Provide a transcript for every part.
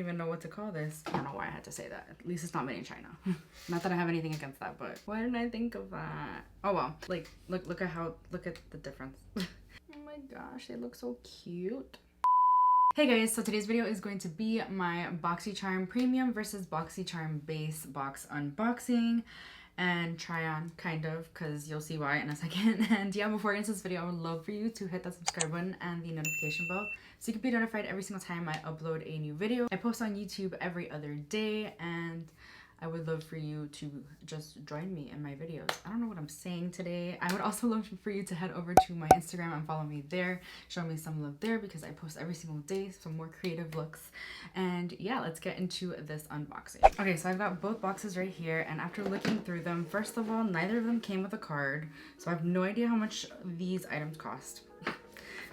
even know what to call this. I don't know why I had to say that. At least it's not made in China. Not that I have anything against that, but why didn't I think of that? Oh well, like look at the difference. Oh my gosh, they look so cute. Hey guys, so today's video is going to be my Boxycharm Premium versus Boxycharm Base box unboxing and try on, kind of, because you'll see why in a second. And yeah, before I get into this video, I would love for you to hit that subscribe button and the notification bell so you can be notified every single time I upload a new video. I post on YouTube every other day, and I would love for you to just join me in my videos. I don't know what I'm saying today. I would also love for you to head over to my Instagram and follow me there. Show me some love there because I post every single day some more creative looks. And yeah, let's get into this unboxing. Okay, so I've got both boxes right here, and after looking through them, first of all, neither of them came with a card. So I have no idea how much these items cost.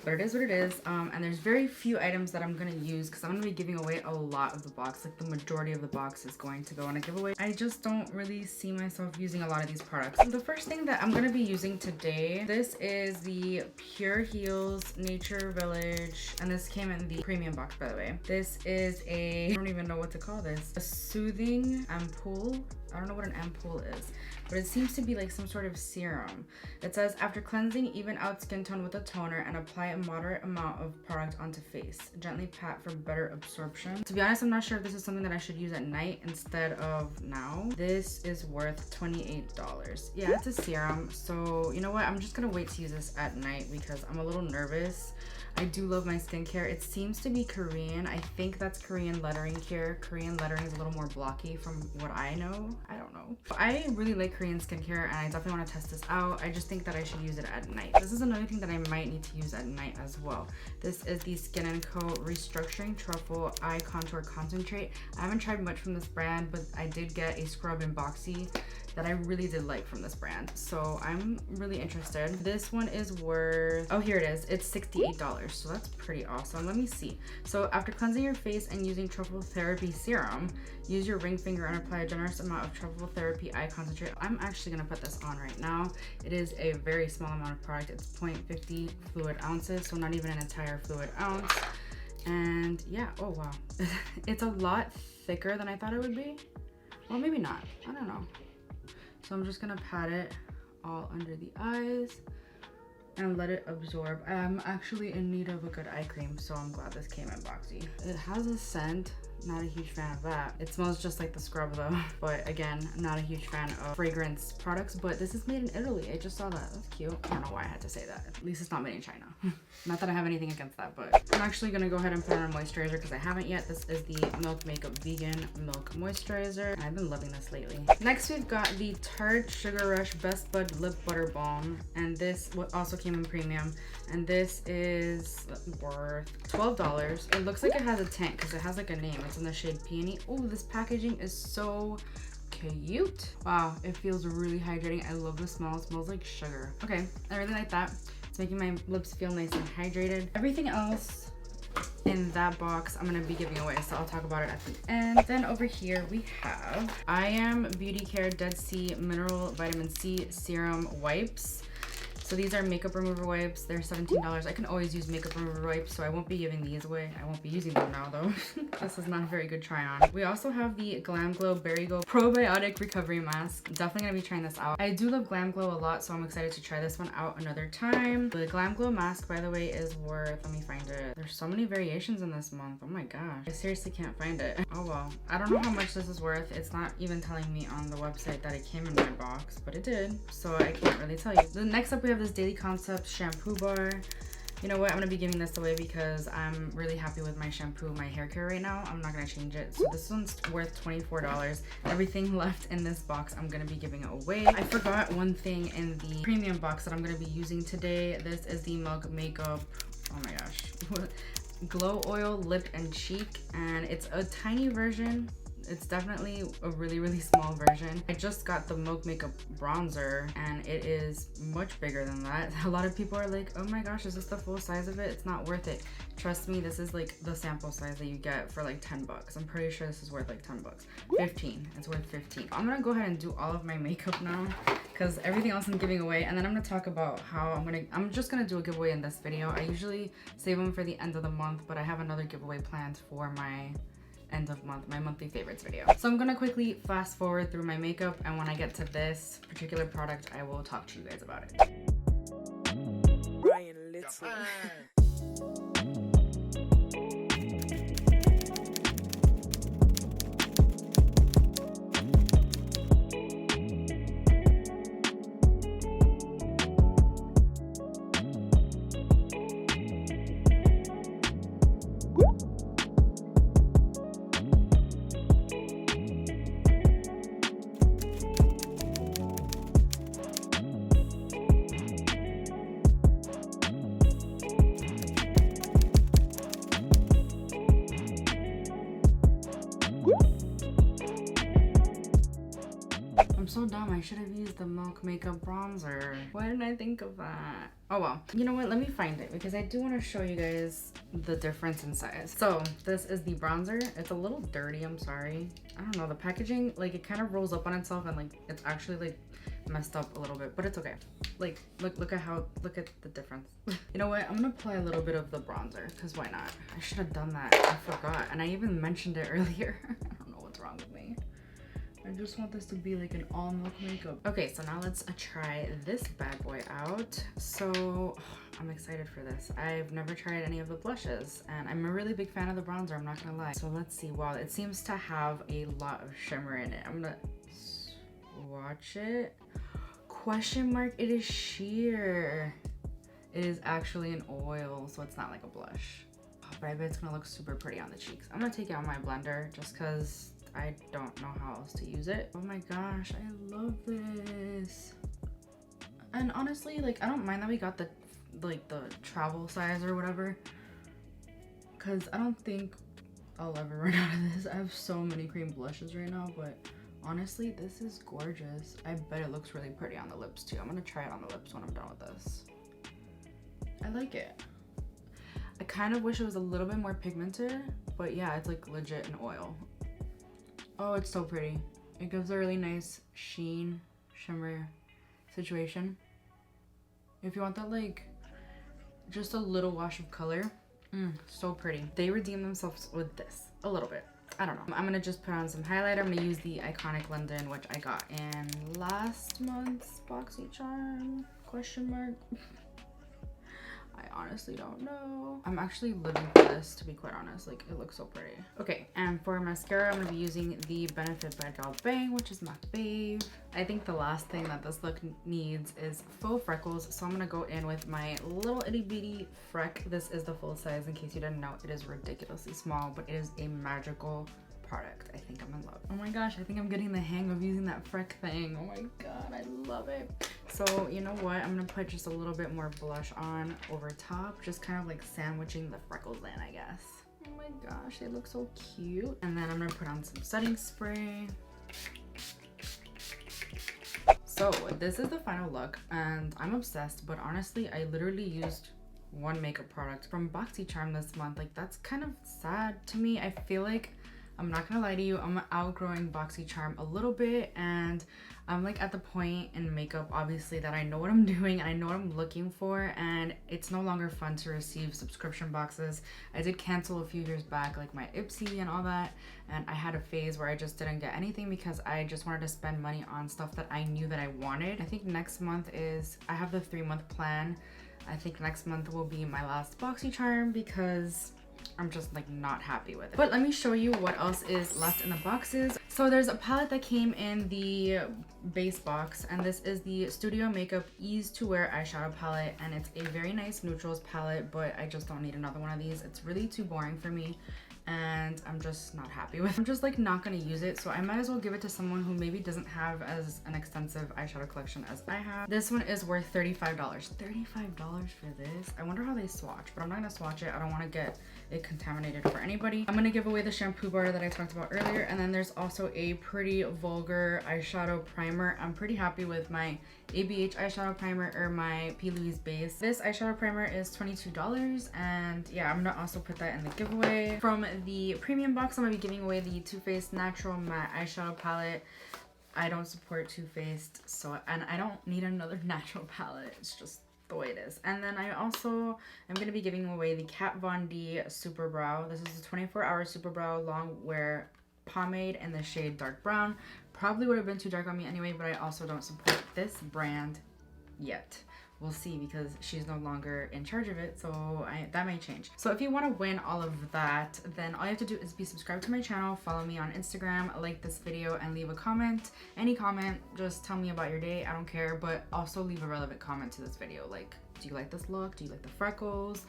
But it is what it is, and there's very few items that I'm gonna use because I'm gonna be giving away a lot of the box. Like the majority of the box is going to go on a giveaway. I just don't really see myself using a lot of these products. So the first thing that I'm gonna be using today, this is the PureHeals Nature Village, and this came in the premium box, by the way. This is I don't even know what to call this, a soothing ampoule. I don't know what an ampoule is, but it seems to be like some sort of serum. It says, after cleansing, even out skin tone with a toner and apply a moderate amount of product onto face. Gently pat for better absorption. To be honest, I'm not sure if this is something that I should use at night instead of now. This is worth $28. Yeah, it's a serum. So you know what? I'm just gonna wait to use this at night because I'm a little nervous. I do love my skincare. It seems to be Korean. I think that's Korean lettering here. Korean lettering is a little more blocky from what I know. I don't know. I really like Korean skincare and I definitely want to test this out. I just think that I should use it at night. This is another thing that I might need to use at night as well. This is the Skin & Co. Restructuring Truffle Eye Contour Concentrate. I haven't tried much from this brand, but I did get a scrub in Boxy that I really did like from this brand. So I'm really interested. This one is worth, oh, here it is. It's $68. So that's pretty awesome. Let me see. So after cleansing your face and using Truffle Therapy Serum, use your ring finger and apply a generous amount of Truffle Therapy Eye Concentrate. I'm actually gonna put this on right now. It is a very small amount of product. It's 0.50 fluid ounces, so not even an entire fluid ounce. And yeah, oh wow. It's a lot thicker than I thought it would be. Well, maybe not, I don't know. So I'm just gonna pat it all under the eyes and let it absorb. I'm actually in need of a good eye cream, so I'm glad this came in Boxy. It has a scent. Not a huge fan of that. It smells just like the scrub though, but again, not a huge fan of fragrance products. But this is made in Italy. I just saw that. That's cute. I don't know why I had to say that. At least it's not made in China. Not that I have anything against that, but I'm actually gonna go ahead and put on a moisturizer because I haven't yet. This is the Milk Makeup Vegan Milk Moisturizer, and I've been loving this lately. Next, we've got the Tarte Sugar Rush Best Bud Lip Butter Balm, and this also came in premium, and this is worth $12. It looks like it has a tint because it has like a name. It's in the shade Peony. Oh, this packaging is so cute. Wow, it feels really hydrating. I love the smell. It smells like sugar. Okay, I really like that. It's making my lips feel nice and hydrated. Everything else in that box I'm gonna be giving away, so I'll talk about it at the end. Then over here we have I Am Beauty Care Dead Sea Mineral Vitamin C Serum Wipes. So these are makeup remover wipes. They're $17. I can always use makeup remover wipes, so I won't be giving these away. I won't be using them now though. This is not a very good try on. We also have the Glam Glow Berry Go Probiotic Recovery Mask. Definitely gonna be trying this out. I do love Glam Glow a lot, so I'm excited to try this one out another time. The Glam Glow mask, by the way, is worth, let me find it. There's so many variations in this month. Oh my gosh. I seriously can't find it. Oh well. I don't know how much this is worth. It's not even telling me on the website that it came in my box, but it did. So I can't really tell you. Then next up we have this Daily Concepts shampoo bar. You know what, I'm gonna be giving this away because I'm really happy with my shampoo, my hair care right now. I'm not gonna change it. So this one's worth $24. Everything left in this box I'm gonna be giving away. I forgot one thing in the premium box that I'm gonna be using today. This is the Milk Makeup, oh my gosh, Glow Oil Lip and Cheek, and it's a tiny version. It's definitely a really small version. I just got the Milk Makeup bronzer and it is much bigger than that. A lot of people are like, oh my gosh, is this the full size of it? It's not worth it. Trust me, this is like the sample size that you get for like 10 bucks. I'm pretty sure this is worth like 10 bucks. 15, it's worth 15. I'm gonna go ahead and do all of my makeup now because everything else I'm giving away, and then I'm gonna talk about how I'm just gonna do a giveaway in this video. I usually save them for the end of the month, but I have another giveaway planned for my end of month, my monthly favorites video. So I'm gonna quickly fast forward through my makeup, and when I get to this particular product, I will talk to you guys about it. Ryan Little. I'm so dumb. I should have used the Milk Makeup Bronzer. Why didn't I think of that? Oh well. You know what? Let me find it because I do want to show you guys the difference in size. So this is the bronzer. It's a little dirty. I'm sorry. I don't know. The packaging, like, it kind of rolls up on itself and like it's actually like messed up a little bit, but it's okay. Like, look at the difference. You know what? I'm gonna apply a little bit of the bronzer because why not? I should have done that. I forgot, and I even mentioned it earlier. I don't know what's wrong with me. I just want this to be like an all milk makeup. Okay, so now let's try this bad boy out. So I'm excited for this. I've never tried any of the blushes and I'm a really big fan of the bronzer, I'm not gonna lie. So let's see. Wow, it seems to have a lot of shimmer in it. I'm gonna swatch it. Question mark, it is sheer. It is actually an oil, so it's not like a blush. Oh, but I bet it's gonna look super pretty on the cheeks. I'm gonna take it out my blender just because I don't know how else to use it. Oh my gosh, I love this. And honestly, like, I don't mind that we got the travel size or whatever, because I don't think I'll ever run out of this. I have so many cream blushes right now, but honestly, this is gorgeous. I bet it looks really pretty on the lips too. I'm gonna try it on the lips when I'm done with this. I like it. I kind of wish it was a little bit more pigmented, but yeah, it's like legit an oil. Oh, it's so pretty. It gives a really nice sheen, shimmer situation. If you want that, like, just a little wash of color, so pretty. They redeem themselves with this a little bit. I don't know. I'm gonna just put on some highlighter. I'm gonna use the Iconic London, which I got in last month's Boxycharm, question mark. I honestly don't know. I'm actually living for this, to be quite honest. Like, it looks so pretty. Okay, and for mascara, I'm gonna be using the Benefit by Doll Bang, which is my fave. I think the last thing that this look needs is faux freckles, so I'm gonna go in with my little itty bitty freck. This is the full size, in case you didn't know. It is ridiculously small, but it is a magical product. I think I'm in love. Oh my gosh, I think I'm getting the hang of using that freck thing. Oh my god, I love it. So you know what, I'm gonna put just a little bit more blush on over top, just kind of like sandwiching the freckles in, I guess. Oh my gosh, they look so cute. And then I'm gonna put on some setting spray. So this is the final look and I'm obsessed, but honestly I literally used one makeup product from Boxycharm this month. Like, that's kind of sad to me. I feel like, I'm not gonna lie to you, I'm outgrowing Boxycharm a little bit, and I'm like at the point in makeup, obviously, that I know what I'm doing and I know what I'm looking for, and it's no longer fun to receive subscription boxes. I did cancel a few years back, like my Ipsy and all that, and I had a phase where I just didn't get anything because I just wanted to spend money on stuff that I knew that I wanted. I think next month I have the 3-month plan. I think next month will be my last Boxycharm because I'm just like not happy with it. But let me show you what else is left in the boxes. So there's a palette that came in the base box, and this is the Studio Makeup Ease to Wear eyeshadow palette, and it's a very nice neutrals palette, but I just don't need another one of these. It's really too boring for me and I'm just not happy with it. I'm just like not gonna use it, so I might as well give it to someone who maybe doesn't have as an extensive eyeshadow collection as I have. This one is worth $35. $35 for this? I wonder how they swatch, but I'm not gonna swatch it. I don't want to get it contaminated for anybody. I'm gonna give away the shampoo bar that I talked about earlier, and then there's also a Pretty Vulgar eyeshadow primer. I'm pretty happy with my ABH eyeshadow primer or my P. Louise base. This eyeshadow primer is $22, and yeah, I'm gonna also put that in the giveaway. From the premium box, I'm gonna be giving away the Too Faced Natural Matte Eyeshadow Palette. I don't support Too Faced, so, and I don't need another natural palette. It's just the way it is. And then I also am going to be giving away the Kat Von D Super Brow. This is a 24-hour Super Brow long wear pomade in the shade dark brown. Probably would have been too dark on me anyway, but I also don't support this brand yet. We'll see, because she's no longer in charge of it, so that may change. So if you want to win all of that, then all you have to do is be subscribed to my channel, follow me on Instagram, like this video, and leave a comment. Any comment, just tell me about your day, I don't care, but also leave a relevant comment to this video. Like, do you like this look? Do you like the freckles?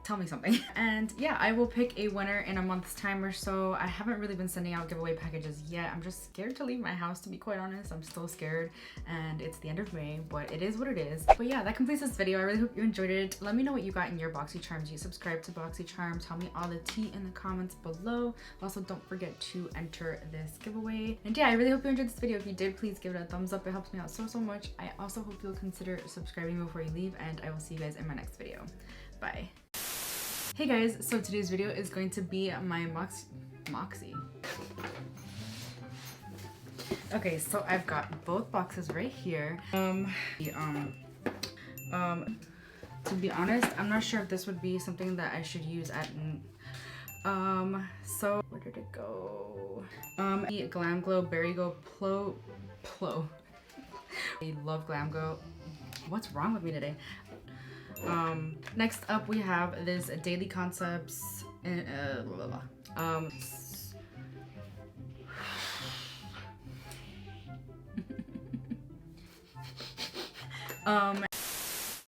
Tell me something. And yeah, I will pick a winner in a month's time or so. I haven't really been sending out giveaway packages yet. I'm just scared to leave my house, to be quite honest. I'm still scared, and it's the end of May, but it is what it is. But yeah, that completes this video. I really hope you enjoyed it. Let me know what you got in your Boxycharms. You subscribe to Boxycharm. Tell me all the tea in the comments below. Also, don't forget to enter this giveaway. And yeah, I really hope you enjoyed this video. If you did, please give it a thumbs up. It helps me out so much. I also hope you'll consider subscribing before you leave, and I will see you guys in my next video. Bye. Hey guys, so today's video is going to be my Moxie. Okay, so I've got both boxes right here. To be honest, I'm not sure if this would be something that I should use at so where did it go? The Glam Glow Berry Go Plo. I love Glam Glow. What's wrong with me today? Next up we have this Daily Concepts